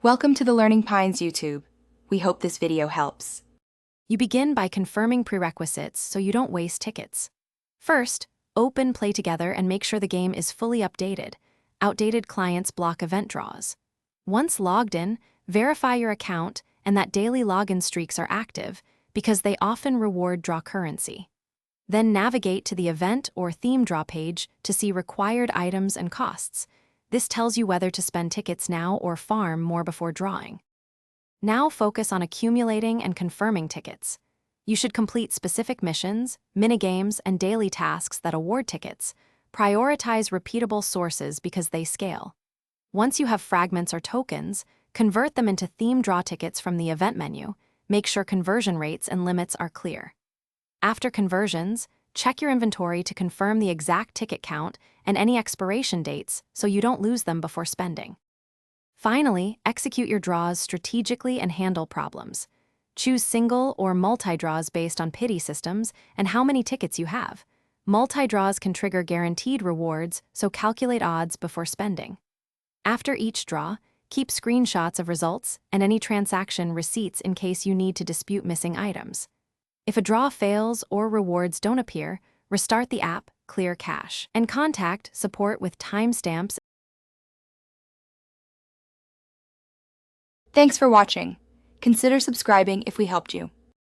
Welcome to the Learning Pines YouTube. We hope this video helps. You begin by confirming prerequisites so you don't waste tickets. First, open Play Together and make sure the game is fully updated. Outdated clients block event draws. Once logged in, verify your account and that daily login streaks are active because they often reward draw currency. Then navigate to the event or theme draw page to see required items and costs. This tells you whether to spend tickets now or farm more before drawing. Now focus on accumulating and confirming tickets. You should complete specific missions, minigames, and daily tasks that award tickets. Prioritize repeatable sources because they scale. Once you have fragments or tokens, convert them into theme draw tickets from the event menu. Make sure conversion rates and limits are clear. After conversions, check your inventory to confirm the exact ticket count and any expiration dates so you don't lose them before spending. Finally, execute your draws strategically and handle problems. Choose single or multi-draws based on pity systems and how many tickets you have. Multi-draws can trigger guaranteed rewards, so calculate odds before spending. After each draw, keep screenshots of results and any transaction receipts in case you need to dispute missing items. If a draw fails or rewards don't appear, restart the app, clear cache, and contact support with timestamps. Thanks for watching. Consider subscribing if we helped you.